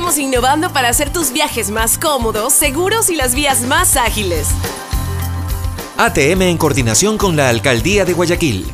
Estamos innovando para hacer tus viajes más cómodos, seguros y las vías más ágiles. ATM en coordinación con la Alcaldía de Guayaquil.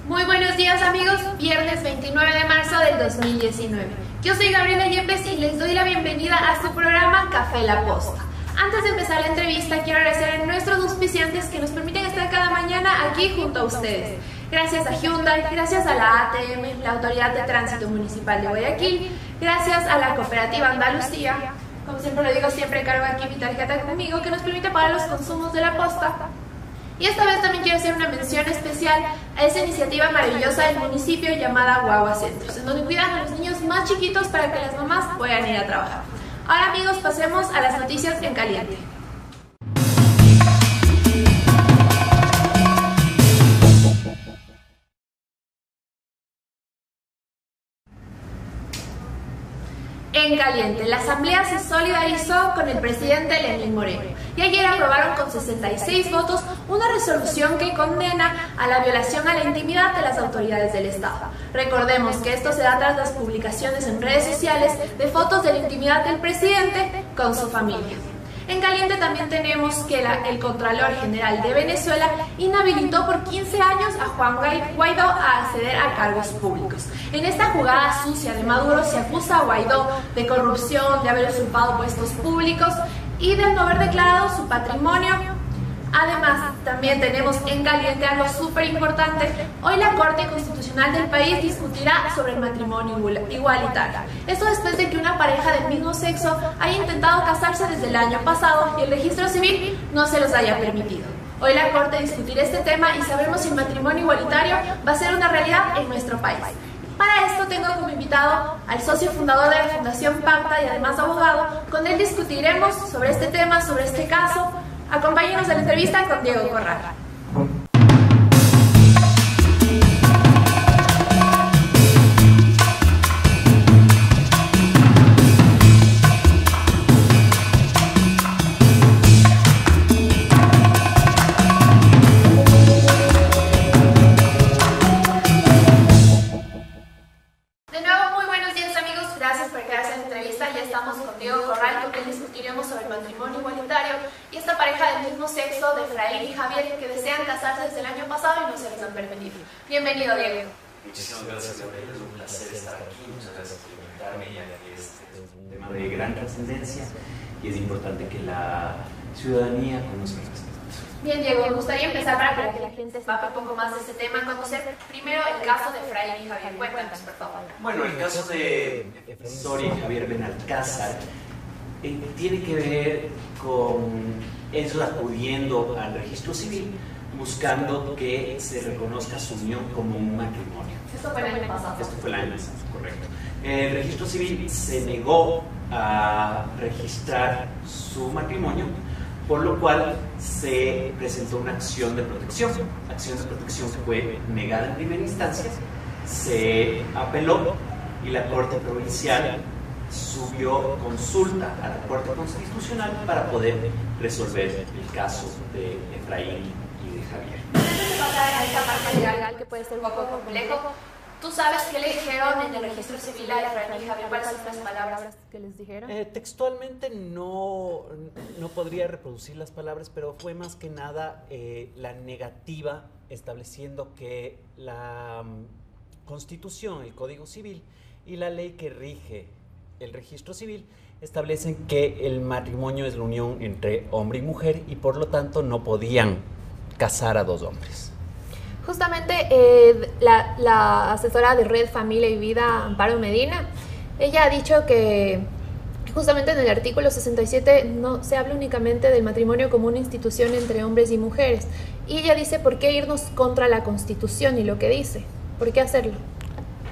Muy buenos días amigos, viernes 29 de marzo del 2019. Yo soy Gabriela Yepes y les doy la bienvenida a su programa Café La Posta. Antes de empezar la entrevista quiero agradecer a nuestros auspiciantes que nos permiten estar cada mañana aquí junto a ustedes. Gracias a Hyundai, gracias a la ATM, la Autoridad de Tránsito Municipal de Guayaquil, gracias a la Cooperativa Andalucía, como siempre lo digo, siempre cargo aquí mi tarjeta conmigo que nos permite pagar los consumos de la posta. Y esta vez también quiero hacer una mención especial a esa iniciativa maravillosa del municipio llamada Guagua Centros, en donde cuidan a los niños más chiquitos para que las mamás puedan ir a trabajar. Ahora amigos, pasemos a las noticias en caliente. En caliente, la Asamblea se solidarizó con el presidente Lenín Moreno y ayer aprobaron con 66 votos una resolución que condena a la violación a la intimidad de las autoridades del Estado. Recordemos que esto se da tras las publicaciones en redes sociales de fotos de la intimidad del presidente con su familia. En caliente también tenemos que el Contralor General de Venezuela inhabilitó por 15 años a Juan Guaidó a acceder a cargos públicos. En esta jugada sucia de Maduro se acusa a Guaidó de corrupción, de haber usurpado puestos públicos y de no haber declarado su patrimonio. Además, también tenemos en caliente algo súper importante. Hoy la Corte Constitucional del país discutirá sobre el matrimonio igualitario. Esto después de que una pareja del mismo sexo haya intentado casarse desde el año pasado y el registro civil no se los haya permitido. Hoy la Corte discutirá este tema y sabremos si el matrimonio igualitario va a ser una realidad en nuestro país. Para esto tengo como invitado al socio fundador de la Fundación Pacta y además abogado. Con él discutiremos sobre este tema, sobre este caso. Acompáñenos a la entrevista con Diego Corral. De nuevo, muy buenos días amigos, gracias por quedarse en la entrevista. Ya estamos con Diego Corral, con quien discutiremos sobre el matrimonio igualitario y esta pareja del mismo sexo de Efraín y Javier que desean casarse desde el año pasado y no se les han permitido. Bienvenido, Diego. Muchísimas gracias, Gabriela. Es un placer estar aquí. Muchas gracias por invitarme, ya que este es un tema de gran trascendencia y es importante que la ciudadanía conozca el respecto. Bien, Diego, me gustaría empezar para que la gente sepa un poco más de este tema, conocer primero el caso de Efraín y Javier. Cuéntanos, por favor. Bueno, el caso de Soria y Javier Benalcázar tiene que ver con ellos acudiendo al registro civil buscando que se reconozca su unión como un matrimonio. Esto fue el año pasado. Esto fue el año pasado, correcto. El registro civil se negó a registrar su matrimonio, por lo cual se presentó una acción de protección. La acción de protección fue negada en primera instancia, se apeló y la Corte Provincial subió consulta a la Corte Constitucional para poder resolver el caso de Efraín y de Javier. Antes de pasar a esta parte legal que puede ser un poco complejo, ¿tú sabes qué le dijeron en el registro civil a Efraín y Javier? ¿Cuáles son las palabras que les dijeron? Textualmente no podría reproducir las palabras, pero fue más que nada la negativa estableciendo que la Constitución, el Código Civil y la ley que rige el registro civil establecen que el matrimonio es la unión entre hombre y mujer y por lo tanto no podían casar a dos hombres. Justamente la asesora de Red Familia y Vida, Amparo Medina, ella ha dicho que justamente en el artículo 67 no se habla únicamente del matrimonio como una institución entre hombres y mujeres. Y ella dice, ¿por qué irnos contra la Constitución y lo que dice? ¿Por qué hacerlo?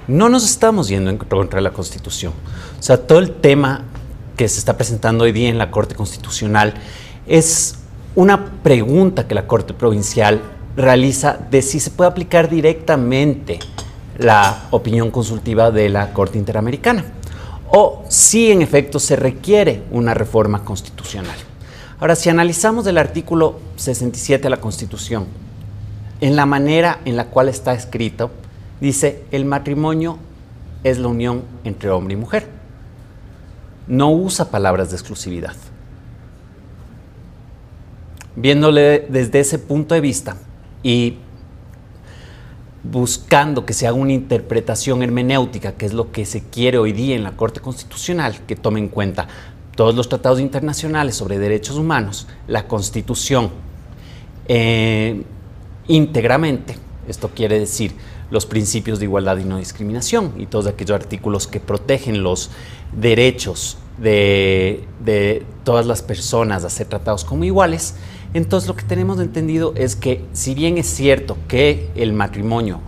No nos estamos yendo en contra de la Constitución. O sea, todo el tema que se está presentando hoy día en la Corte Constitucional es una pregunta que la Corte Provincial realiza de si se puede aplicar directamente la opinión consultiva de la Corte Interamericana o si en efecto se requiere una reforma constitucional. Ahora, si analizamos el artículo 67 de la Constitución, en la manera en la cual está escrito, dice: el matrimonio es la unión entre hombre y mujer. No usa palabras de exclusividad. Viéndole desde ese punto de vista y buscando que se haga una interpretación hermenéutica, que es lo que se quiere hoy día en la Corte Constitucional, que tome en cuenta todos los tratados internacionales sobre derechos humanos, la Constitución íntegramente, esto quiere decir los principios de igualdad y no discriminación y todos aquellos artículos que protegen los derechos de todas las personas a ser tratados como iguales. Entonces lo que tenemos entendido es que, si bien es cierto que el matrimonio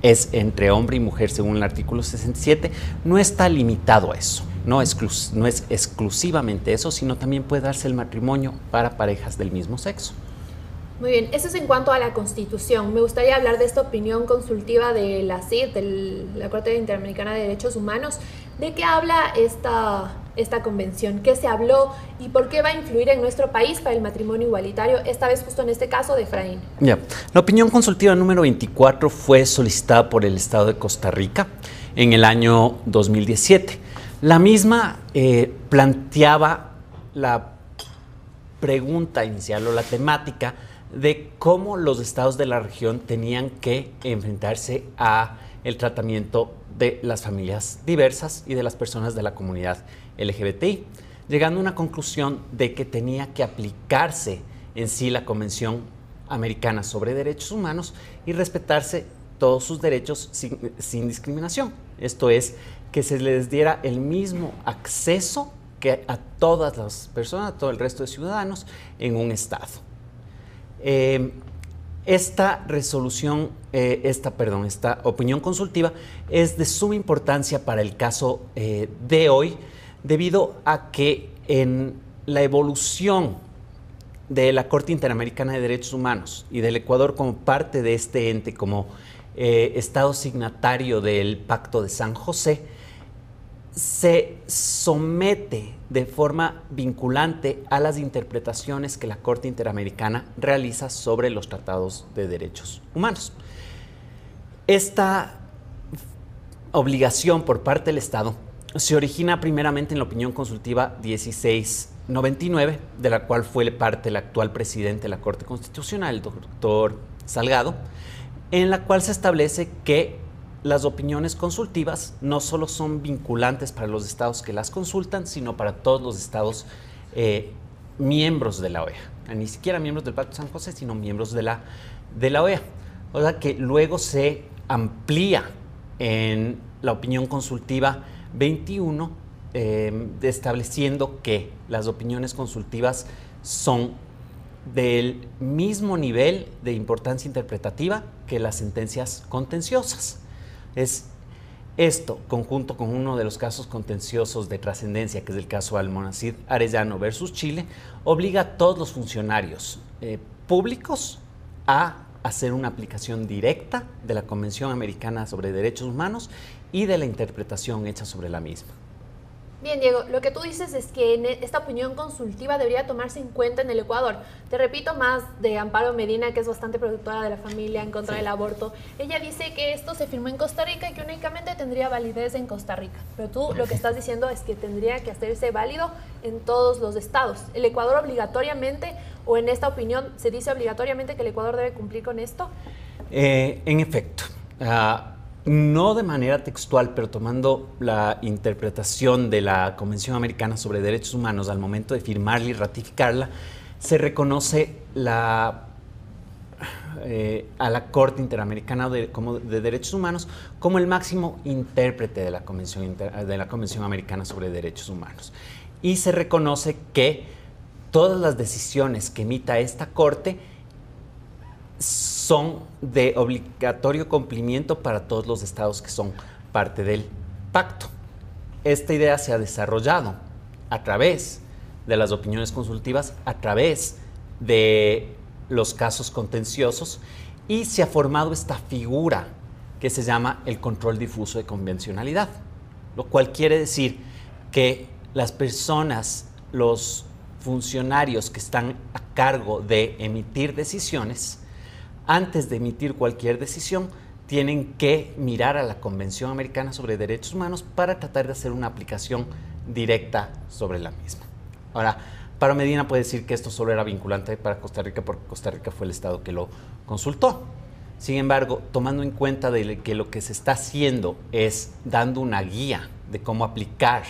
es entre hombre y mujer según el artículo 67, no está limitado a eso, no es exclusivamente eso, sino también puede darse el matrimonio para parejas del mismo sexo. Muy bien, eso es en cuanto a la Constitución. Me gustaría hablar de esta opinión consultiva de la CID, de la Corte Interamericana de Derechos Humanos. ¿De qué habla esta convención? ¿Qué se habló y por qué va a influir en nuestro país para el matrimonio igualitario? Esta vez justo en este caso de Efraín. La opinión consultiva número 24 fue solicitada por el Estado de Costa Rica en el año 2017. La misma planteaba la pregunta inicial o la temática de cómo los estados de la región tenían que enfrentarse a el tratamiento de las familias diversas y de las personas de la comunidad LGBTI, llegando a una conclusión de que tenía que aplicarse en sí la Convención Americana sobre Derechos Humanos y respetarse todos sus derechos sin discriminación. Esto es, que se les diera el mismo acceso que a todas las personas, a todo el resto de ciudadanos en un estado. Esta opinión consultiva es de suma importancia para el caso de hoy, debido a que en la evolución de la Corte Interamericana de Derechos Humanos y del Ecuador como parte de este ente, como Estado signatario del Pacto de San José, se somete de forma vinculante a las interpretaciones que la Corte Interamericana realiza sobre los tratados de derechos humanos. Esta obligación por parte del Estado se origina primeramente en la opinión consultiva 1699, de la cual fue parte el actual presidente de la Corte Constitucional, el doctor Salgado, en la cual se establece que las opiniones consultivas no solo son vinculantes para los estados que las consultan, sino para todos los estados miembros de la OEA. Ni siquiera miembros del Pacto de San José, sino miembros de la OEA. O sea que luego se amplía en la opinión consultiva 21, estableciendo que las opiniones consultivas son del mismo nivel de importancia interpretativa que las sentencias contenciosas. Es esto, conjunto con uno de los casos contenciosos de trascendencia, que es el caso Almonacid Arellano versus Chile, obliga a todos los funcionarios públicos a hacer una aplicación directa de la Convención Americana sobre Derechos Humanos y de la interpretación hecha sobre la misma. Bien, Diego, lo que tú dices es que esta opinión consultiva debería tomarse en cuenta en el Ecuador. Te repito más de Amparo Medina, que es bastante productora de la familia en contra del aborto. Ella dice que esto se firmó en Costa Rica y que únicamente tendría validez en Costa Rica. Pero tú lo que estás diciendo es que tendría que hacerse válido en todos los estados. ¿El Ecuador obligatoriamente, o en esta opinión se dice obligatoriamente que el Ecuador debe cumplir con esto? En efecto. No de manera textual, pero tomando la interpretación de la Convención Americana sobre Derechos Humanos al momento de firmarla y ratificarla, se reconoce a la Corte Interamericana de Derechos Humanos como el máximo intérprete de la Convención Americana sobre Derechos Humanos. Y se reconoce que todas las decisiones que emita esta Corte son de obligatorio cumplimiento para todos los estados que son parte del pacto. Esta idea se ha desarrollado a través de las opiniones consultivas, a través de los casos contenciosos, y se ha formado esta figura que se llama el control difuso de convencionalidad, lo cual quiere decir que las personas, los funcionarios que están a cargo de emitir decisiones, antes de emitir cualquier decisión, tienen que mirar a la Convención Americana sobre Derechos Humanos para tratar de hacer una aplicación directa sobre la misma. Ahora, Paro Medina puede decir que esto solo era vinculante para Costa Rica porque Costa Rica fue el estado que lo consultó. Sin embargo, tomando en cuenta de que lo que se está haciendo es dando una guía de cómo aplicar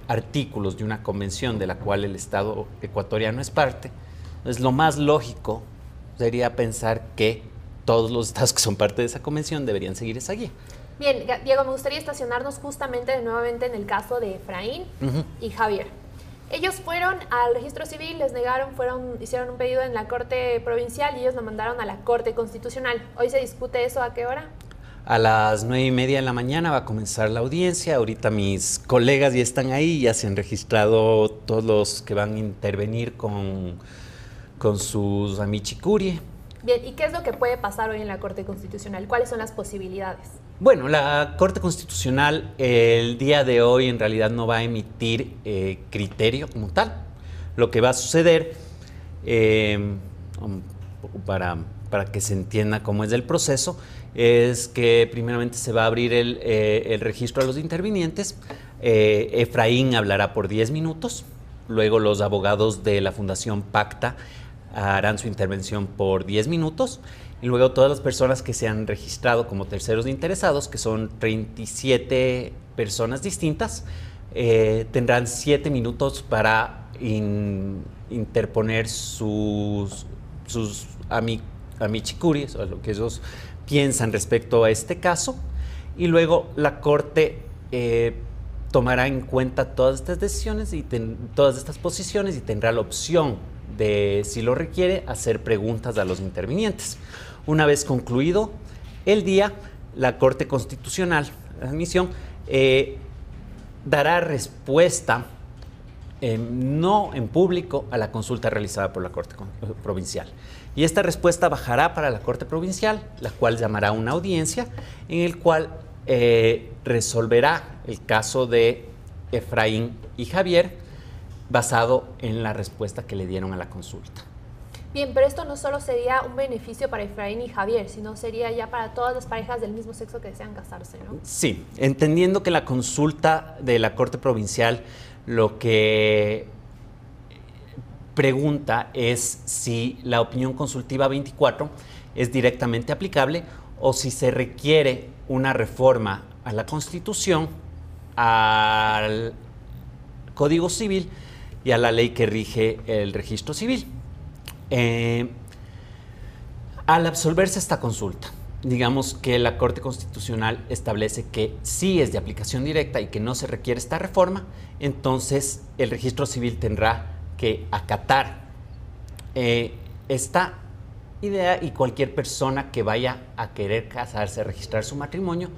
artículos de una convención de la cual el Estado ecuatoriano es parte, pues lo más lógico sería pensar que todos los estados que son parte de esa convención deberían seguir esa guía. Bien, Diego, me gustaría estacionarnos justamente nuevamente en el caso de Efraín y Javier. Ellos fueron al registro civil, les negaron, hicieron un pedido en la Corte Provincial y ellos lo mandaron a la Corte Constitucional. ¿Hoy se discute eso? ¿A qué hora? A las 9:30 de la mañana va a comenzar la audiencia. Ahorita mis colegas ya están ahí, ya se han registrado todos los que van a intervenir con sus amici curie. Bien, ¿y qué es lo que puede pasar hoy en la Corte Constitucional? ¿Cuáles son las posibilidades? Bueno, la Corte Constitucional el día de hoy en realidad no va a emitir criterio como tal. Lo que va a suceder, para que se entienda cómo es el proceso, es que primeramente se va a abrir el registro a los intervinientes. Efraín hablará por 10 minutos, luego los abogados de la Fundación Pacta harán su intervención por 10 minutos y luego todas las personas que se han registrado como terceros interesados, que son 37 personas distintas, tendrán 7 minutos para interponer sus amici curie, o lo que ellos piensan respecto a este caso, y luego la Corte tomará en cuenta todas estas decisiones y todas estas posiciones y tendrá la opción de, si lo requiere, hacer preguntas a los intervinientes. Una vez concluido el día, la Corte Constitucional, la admisión, dará respuesta no en público a la consulta realizada por la Corte Provincial. Y esta respuesta bajará para la Corte Provincial, la cual llamará una audiencia en el cual resolverá el caso de Efraín y Javier basado en la respuesta que le dieron a la consulta. Bien, pero esto no solo sería un beneficio para Efraín y Javier, sino sería ya para todas las parejas del mismo sexo que desean casarse, ¿no? Sí, entendiendo que la consulta de la Corte Provincial lo que pregunta es si la opinión consultiva 24 es directamente aplicable o si se requiere una reforma a la Constitución, al Código Civil y a la ley que rige el registro civil. Al absolverse esta consulta, digamos que la Corte Constitucional establece que sí es de aplicación directa y que no se requiere esta reforma, entonces el registro civil tendrá que acatar esta idea y cualquier persona que vaya a querer casarse, a registrar su matrimonio,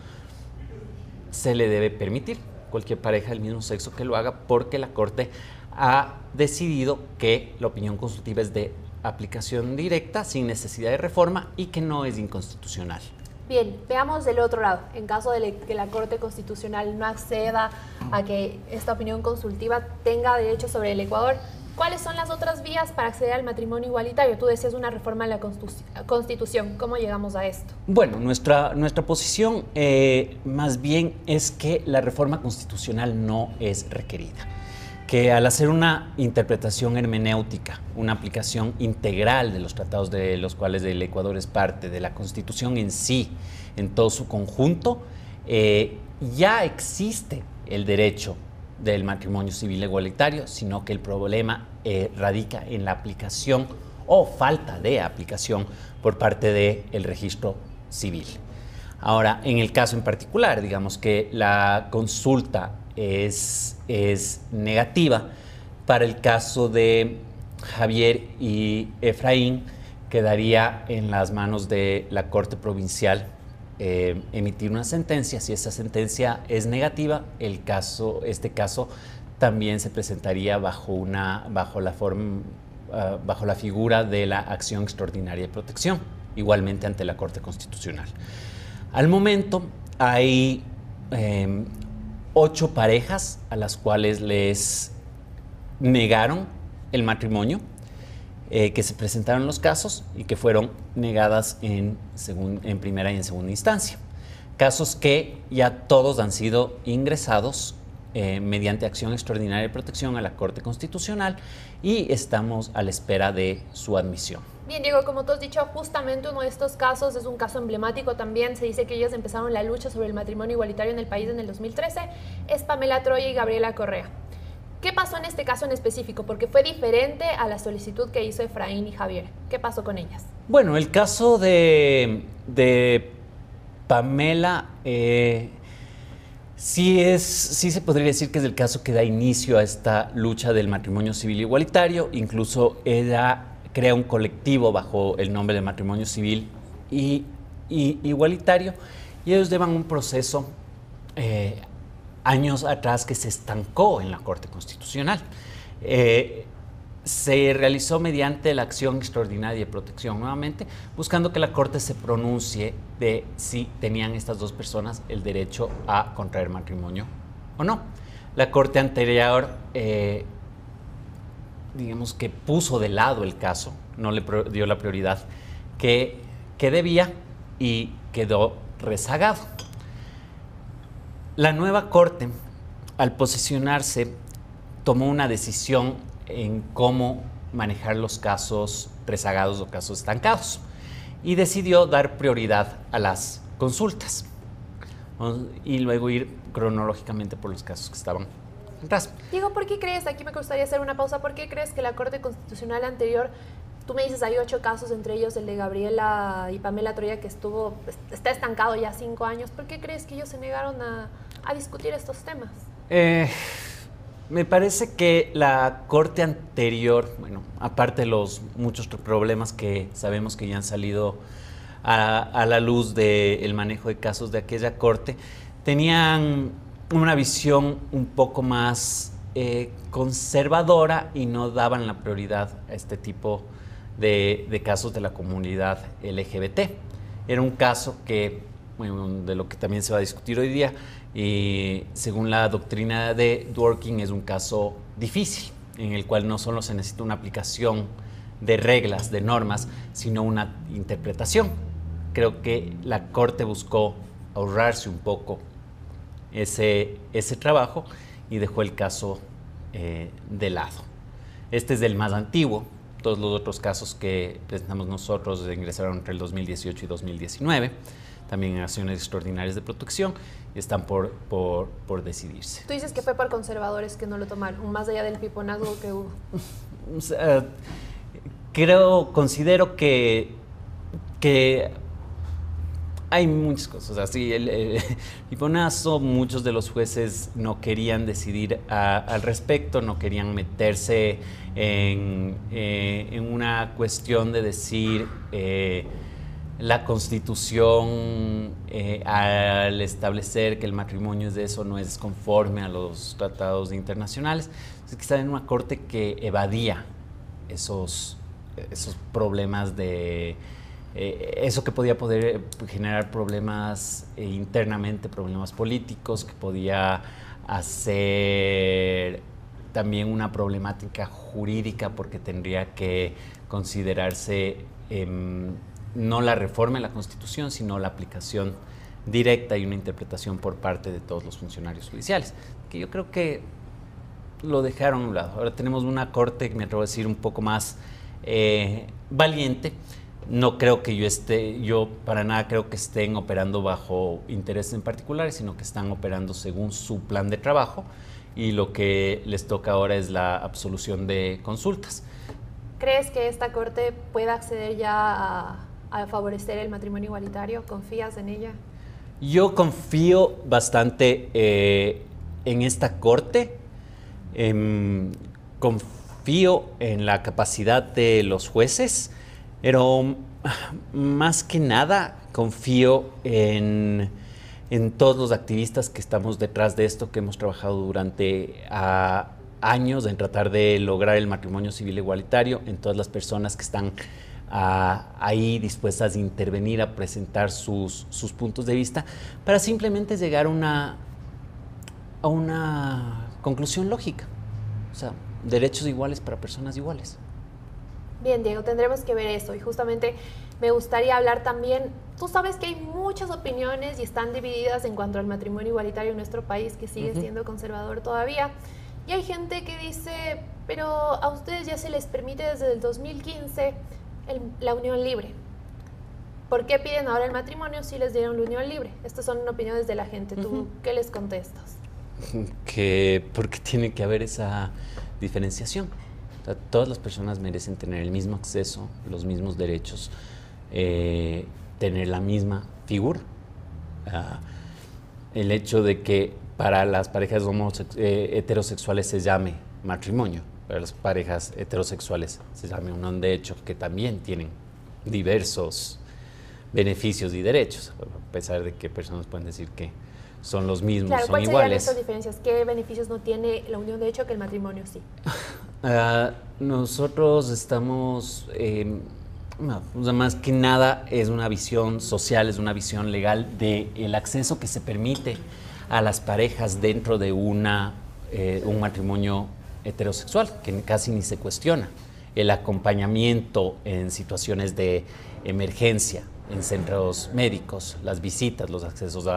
se le debe permitir, cualquier pareja del mismo sexo que lo haga, porque la Corte ha decidido que la opinión consultiva es de aplicación directa, sin necesidad de reforma y que no es inconstitucional. Bien, veamos del otro lado. En caso de que la Corte Constitucional no acceda a que esta opinión consultiva tenga derecho sobre el Ecuador, ¿cuáles son las otras vías para acceder al matrimonio igualitario? Tú decías una reforma a la Constitución. ¿Cómo llegamos a esto? Bueno, nuestra posición más bien es que la reforma constitucional no es requerida. Que al hacer una interpretación hermenéutica, una aplicación integral de los tratados de los cuales el Ecuador es parte, de la Constitución en sí, en todo su conjunto, ya existe el derecho del matrimonio civil igualitario, sino que el problema radica en la aplicación o falta de aplicación por parte del registro civil. Ahora, en el caso en particular, digamos que la consulta es negativa. Para el caso de Javier y Efraín, quedaría en las manos de la Corte Provincial emitir una sentencia. Si esa sentencia es negativa, este caso también se presentaría bajo la figura de la acción extraordinaria de protección, igualmente ante la Corte Constitucional. Al momento hay 8 parejas a las cuales les negaron el matrimonio, que se presentaron los casos y que fueron negadas en primera y en segunda instancia. Casos que ya todos han sido ingresados mediante acción extraordinaria de protección a la Corte Constitucional y estamos a la espera de su admisión. Bien, Diego, como tú has dicho, justamente uno de estos casos es un caso emblemático también. Se dice que ellos empezaron la lucha sobre el matrimonio igualitario en el país en el 2013. Es Pamela Troya y Gabriela Correa. ¿Qué pasó en este caso en específico? Porque fue diferente a la solicitud que hizo Efraín y Javier. ¿Qué pasó con ellas? Bueno, el caso de Pamela sí se podría decir que es el caso que da inicio a esta lucha del matrimonio civil igualitario. Incluso ella crea un colectivo bajo el nombre de matrimonio civil y igualitario, y ellos llevan un proceso años atrás que se estancó en la Corte Constitucional. Se realizó mediante la acción extraordinaria de protección nuevamente, buscando que la Corte se pronuncie de si tenían estas dos personas el derecho a contraer matrimonio o no. La Corte anterior digamos que puso de lado el caso, no le dio la prioridad que debía y quedó rezagado. La nueva Corte, al posicionarse, tomó una decisión en cómo manejar los casos rezagados o casos estancados y decidió dar prioridad a las consultas y luego ir cronológicamente por los casos que estaban atrás. Diego, ¿por qué crees? Aquí me gustaría hacer una pausa. ¿Por qué crees que la Corte Constitucional anterior, tú me dices hay 8 casos, entre ellos el de Gabriela y Pamela Troya, que está estancado ya 5 años? ¿Por qué crees que ellos se negaron a discutir estos temas? Me parece que la Corte anterior, bueno, aparte de los muchos problemas que sabemos que ya han salido a la luz del manejo de casos de aquella Corte, tenían una visión un poco más conservadora y no daban la prioridad a este tipo de casos de la comunidad LGBT. Era un caso que, bueno, de lo que también se va a discutir hoy día, y según la doctrina de Dworkin es un caso difícil, en el cual no solo se necesita una aplicación de reglas, de normas, sino una interpretación. Creo que la Corte buscó ahorrarse un poco ese trabajo y dejó el caso de lado. Este es el más antiguo. Todos los otros casos que presentamos nosotros ingresaron entre el 2018 y 2019, también en acciones extraordinarias de protección, y están por decidirse. Tú dices que fue por conservadores que no lo tomaron, más allá del piponazgo que hubo. O sea, considero que hay muchas cosas. Así, el piponazo, muchos de los jueces no querían decidir al respecto, no querían meterse en una cuestión de decir la Constitución al establecer que el matrimonio es de eso no es conforme a los tratados internacionales. Entonces, que estaba en una corte que evadía esos problemas de eso que podía poder generar problemas internamente, problemas políticos, que podía hacer también una problemática jurídica, porque tendría que considerarse no la reforma de la Constitución, sino la aplicación directa y una interpretación por parte de todos los funcionarios judiciales, que yo creo que lo dejaron a un lado. Ahora tenemos una corte, me atrevo a decir, un poco más valiente. No creo que yo para nada creo que estén operando bajo intereses en particulares, sino que están operando según su plan de trabajo, y lo que les toca ahora es la absolución de consultas. ¿Crees que esta corte pueda acceder ya a favorecer el matrimonio igualitario? ¿Confías en ella? Yo confío bastante en esta corte. Confío en la capacidad de los jueces, pero más que nada confío en todos los activistas que estamos detrás de esto, que hemos trabajado durante años en tratar de lograr el matrimonio civil igualitario, en todas las personas que están ahí dispuestas a intervenir, a presentar sus puntos de vista, para simplemente llegar a una conclusión lógica. O sea, derechos iguales para personas iguales. Bien, Diego, tendremos que ver eso y justamente me gustaría hablar también, tú sabes que hay muchas opiniones y están divididas en cuanto al matrimonio igualitario en nuestro país, que sigue siendo conservador todavía, y hay gente que dice, pero a ustedes ya se les permite desde el 2015 la unión libre. ¿Por qué piden ahora el matrimonio si les dieron la unión libre? Estas son opiniones de la gente. ¿Tú qué les contestas? Porque tiene que haber esa diferenciación. O sea, todas las personas merecen tener el mismo acceso, los mismos derechos, tener la misma figura. El hecho de que para las parejas heterosexuales se llame matrimonio, para las parejas heterosexuales se llame unión de hecho, que también tienen diversos beneficios y derechos, a pesar de que personas pueden decir que son los mismos, claro, son iguales. ¿Cuáles serían estas diferencias? ¿Qué beneficios no tiene la unión de hecho que el matrimonio sí? Nosotros estamos, más que nada es una visión social, es una visión legal del acceso que se permite a las parejas dentro de un matrimonio heterosexual, que casi ni se cuestiona. El acompañamiento en situaciones de emergencia, en centros médicos, las visitas, los accesos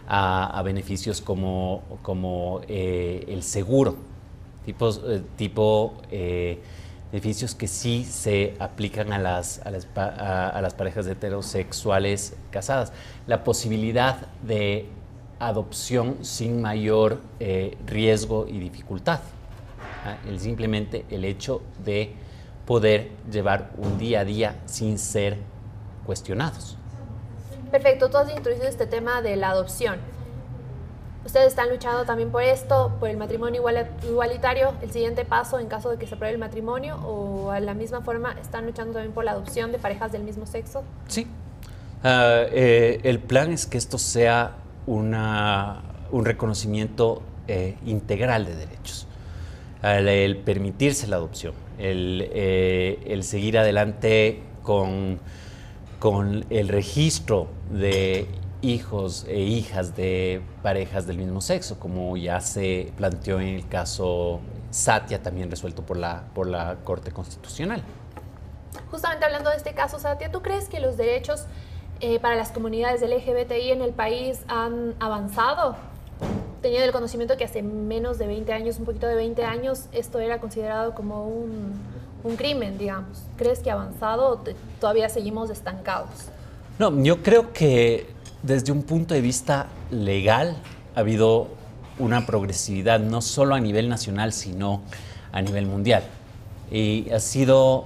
a beneficios como el seguro, beneficios que sí se aplican a las parejas heterosexuales casadas. La posibilidad de adopción sin mayor riesgo y dificultad. Simplemente el hecho de poder llevar un día a día sin ser cuestionados. Perfecto, tú has introducido este tema de la adopción. ¿Ustedes están luchando también por esto, por el matrimonio igualitario, el siguiente paso en caso de que se apruebe el matrimonio, o a la misma forma están luchando también por la adopción de parejas del mismo sexo? Sí. El plan es que esto sea un reconocimiento integral de derechos. El permitirse la adopción, el seguir adelante con el registro de hijos e hijas de parejas del mismo sexo, como ya se planteó en el caso Satia, también resuelto por la Corte Constitucional. Justamente hablando de este caso, Satia, ¿tú crees que los derechos para las comunidades LGBTI en el país han avanzado? Teniendo el conocimiento que hace menos de 20 años, un poquito de 20 años, esto era considerado como un crimen, digamos. ¿Crees que ha avanzado o todavía seguimos estancados? No, yo creo que desde un punto de vista legal ha habido una progresividad, no solo a nivel nacional, sino a nivel mundial. Y ha sido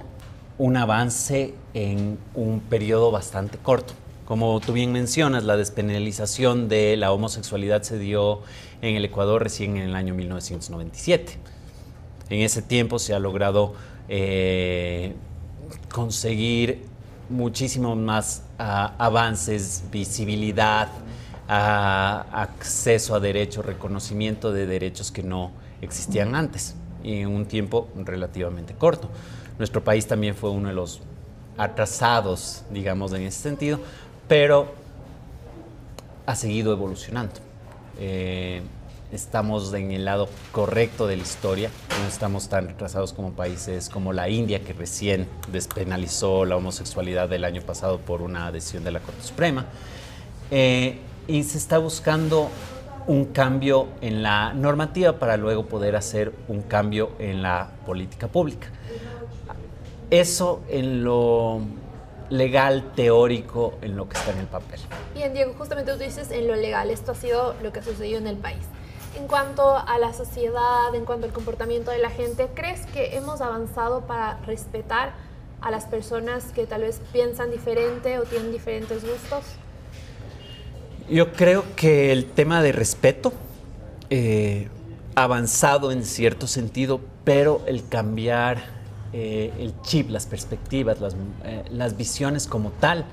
un avance en un periodo bastante corto. Como tú bien mencionas, la despenalización de la homosexualidad se dio en el Ecuador recién en el año 1997. En ese tiempo se ha logrado conseguir muchísimos más avances, visibilidad, acceso a derechos, reconocimiento de derechos que no existían antes, y en un tiempo relativamente corto. Nuestro país también fue uno de los atrasados, digamos, en ese sentido, pero ha seguido evolucionando. Estamos en el lado correcto de la historia, no estamos tan retrasados como países como la India, que recién despenalizó la homosexualidad el año pasado por una decisión de la Corte Suprema, y se está buscando un cambio en la normativa para luego poder hacer un cambio en la política pública. Eso en lo legal, teórico, en lo que está en el papel. Bien, Diego, justamente tú dices en lo legal, esto ha sido lo que ha sucedido en el país. En cuanto a la sociedad, en cuanto al comportamiento de la gente, ¿crees que hemos avanzado para respetar a las personas que tal vez piensan diferente o tienen diferentes gustos? Yo creo que el tema de respeto ha avanzado en cierto sentido, pero el cambiar el chip, las perspectivas, las visiones como tal,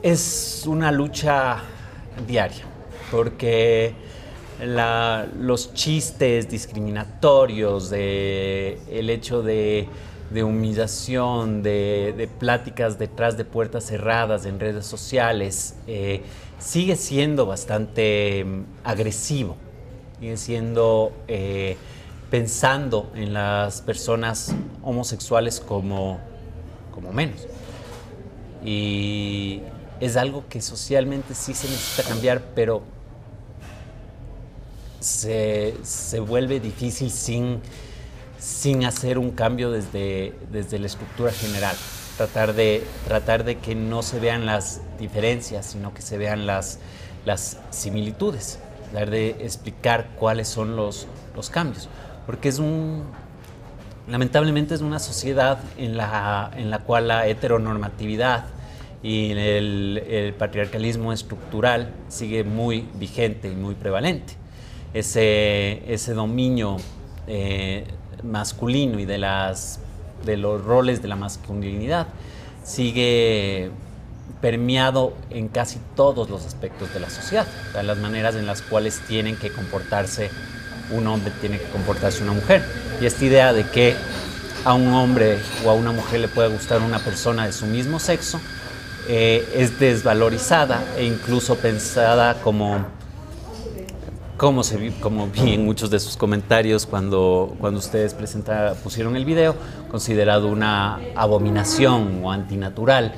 es una lucha diaria, porque los chistes discriminatorios, el hecho de humillación, de pláticas detrás de puertas cerradas en redes sociales, sigue siendo bastante agresivo, sigue siendo pensando en las personas homosexuales como menos. Y es algo que socialmente sí se necesita cambiar, pero se vuelve difícil sin hacer un cambio desde la estructura general. Tratar de que no se vean las diferencias, sino que se vean las similitudes. Tratar de explicar cuáles son los cambios. Porque lamentablemente es una sociedad en la cual la heteronormatividad y el patriarcalismo estructural sigue muy vigente y muy prevalente. Ese dominio masculino y de los roles de la masculinidad sigue permeado en casi todos los aspectos de la sociedad, de las maneras en las cuales tienen que comportarse un hombre, tiene que comportarse una mujer. Y esta idea de que a un hombre o a una mujer le puede gustar una persona de su mismo sexo es desvalorizada e incluso pensada como vi en muchos de sus comentarios cuando ustedes pusieron el video, considerado una abominación o antinatural,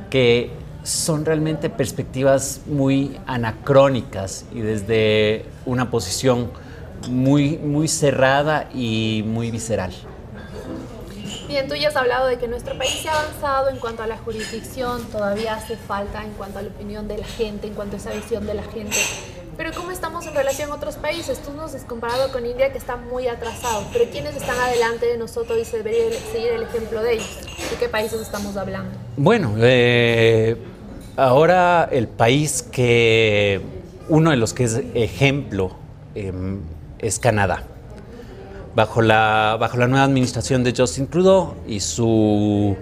que son realmente perspectivas muy anacrónicas y desde una posición muy cerrada y muy visceral. Bien, tú ya has hablado de que nuestro país se ha avanzado en cuanto a la jurisdicción, todavía hace falta en cuanto a la opinión de la gente, en cuanto a esa visión de la gente. Pero ¿cómo estamos en relación a otros países? Tú nos has comparado con India, que está muy atrasado, pero ¿quiénes están adelante de nosotros y se debería seguir el ejemplo de ellos? ¿De qué países estamos hablando? Bueno, ahora el país uno de los que es ejemplo es Canadá. Bajo la nueva administración de Justin Trudeau y su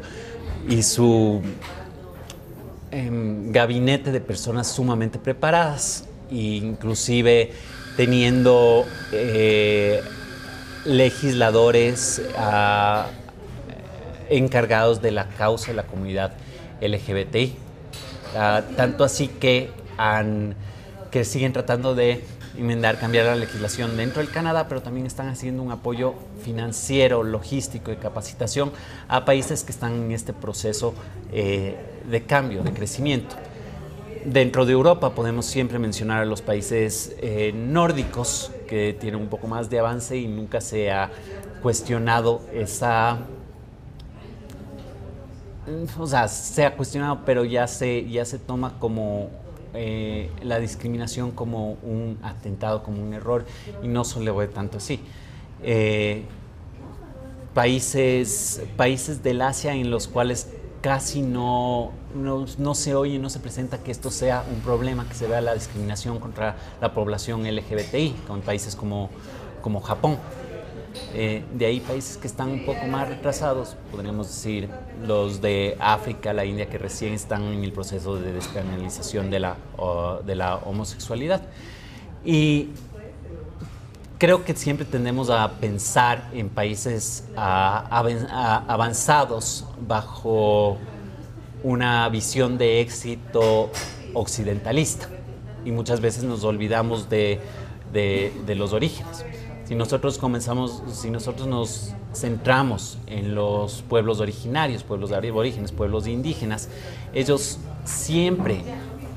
gabinete de personas sumamente preparadas, inclusive teniendo legisladores encargados de la causa de la comunidad LGBTI. Tanto así que siguen tratando de cambiar la legislación dentro del Canadá, pero también están haciendo un apoyo financiero, logístico y capacitación a países que están en este proceso de cambio, de crecimiento. Dentro de Europa podemos siempre mencionar a los países nórdicos, que tienen un poco más de avance y nunca se ha cuestionado se ha cuestionado, pero ya se toma como la discriminación como un atentado, como un error, y no se le ve tanto así. Países del Asia en los cuales casi no se oye, no se presenta que esto sea un problema, que se vea la discriminación contra la población LGBTI, con países como Japón. De ahí países que están un poco más retrasados, podríamos decir los de África, la India, que recién están en el proceso de despenalización de la homosexualidad. Y creo que siempre tendemos a pensar en países avanzados bajo una visión de éxito occidentalista, y muchas veces nos olvidamos de los orígenes. Si nosotros nos centramos en los pueblos originarios, pueblos aborígenes, pueblos indígenas, ellos siempre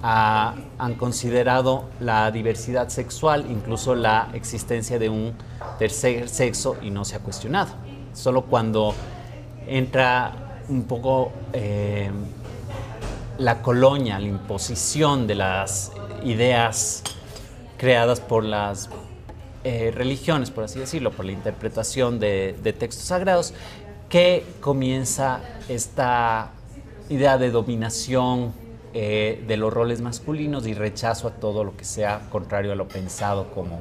han considerado la diversidad sexual, incluso la existencia de un tercer sexo, y no se ha cuestionado. Solo cuando entra un poco la colonia, la imposición de las ideas creadas por las religiones, por así decirlo, por la interpretación de textos sagrados, que comienza esta idea de dominación de los roles masculinos y rechazo a todo lo que sea contrario a lo pensado como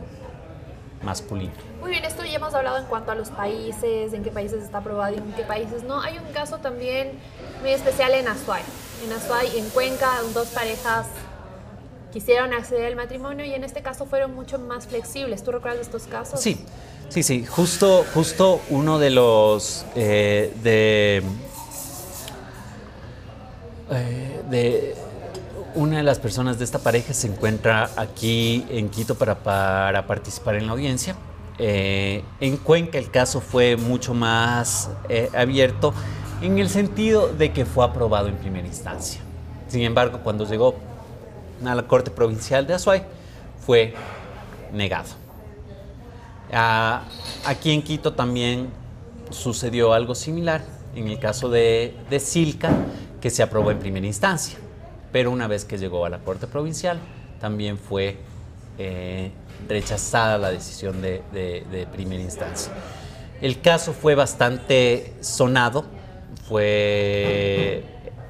masculino. Muy bien, esto ya hemos hablado en cuanto a los países, en qué países está aprobado y en qué países no. Hay un caso también muy especial en Azuay. En Azuay, en Cuenca, dos parejas quisieron acceder al matrimonio, y en este caso fueron mucho más flexibles. ¿Tú recuerdas estos casos? Sí. Justo uno de los una de las personas de esta pareja se encuentra aquí en Quito para participar en la audiencia. En Cuenca el caso fue mucho más abierto en el sentido de que fue aprobado en primera instancia. Sin embargo, cuando llegó a la Corte Provincial de Azuay, fue negado. Aquí en Quito también sucedió algo similar en el caso de Silca, que se aprobó en primera instancia, pero una vez que llegó a la Corte Provincial también fue rechazada la decisión de primera instancia. El caso fue bastante sonado,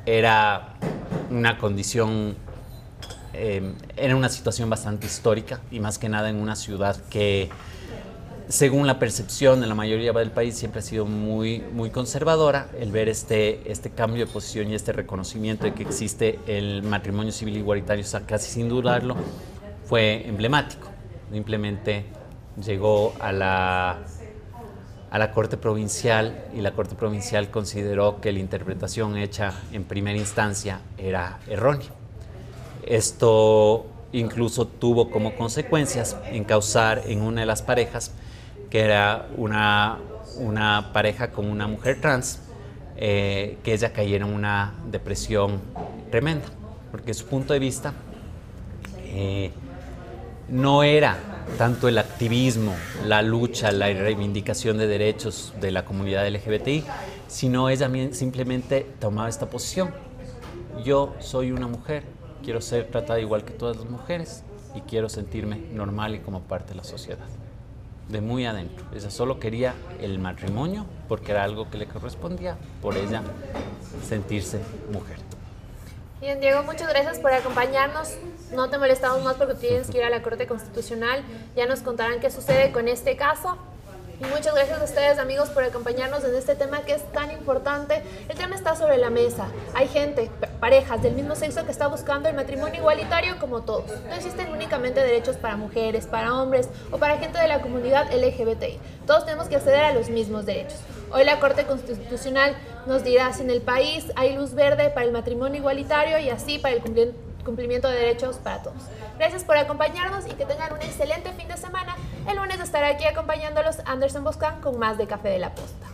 era una condición, era una situación bastante histórica y más que nada en una ciudad que, según la percepción de la mayoría del país, siempre ha sido muy, muy conservadora. El ver este cambio de posición y este reconocimiento de que existe el matrimonio civil igualitario, casi sin dudarlo, fue emblemático. Simplemente llegó a la Corte Provincial y la Corte Provincial consideró que la interpretación hecha en primera instancia era errónea. Esto incluso tuvo como consecuencias encausar en una de las parejas, que era una pareja con una mujer trans, que ella cayera en una depresión tremenda, porque su punto de vista no era tanto el activismo, la lucha, la reivindicación de derechos de la comunidad LGBTI, sino ella simplemente tomaba esta posición. Yo soy una mujer, quiero ser tratada igual que todas las mujeres y quiero sentirme normal y como parte de la sociedad. De muy adentro. Ella solo quería el matrimonio porque era algo que le correspondía por ella sentirse mujer. Bien, Diego, muchas gracias por acompañarnos. No te molestamos más porque tienes que ir a la Corte Constitucional. Ya nos contarán qué sucede con este caso. Y muchas gracias a ustedes, amigos, por acompañarnos en este tema que es tan importante. El tema está sobre la mesa. Hay gente, parejas del mismo sexo que está buscando el matrimonio igualitario como todos. No existen únicamente derechos para mujeres, para hombres o para gente de la comunidad LGBTI. Todos tenemos que acceder a los mismos derechos. Hoy la Corte Constitucional nos dirá si en el país hay luz verde para el matrimonio igualitario y así para el cumplimiento de derechos para todos. Gracias por acompañarnos y que tengan un excelente fin de semana. El lunes estará aquí acompañándolos Anderson Boscan con más de Café de la Posta.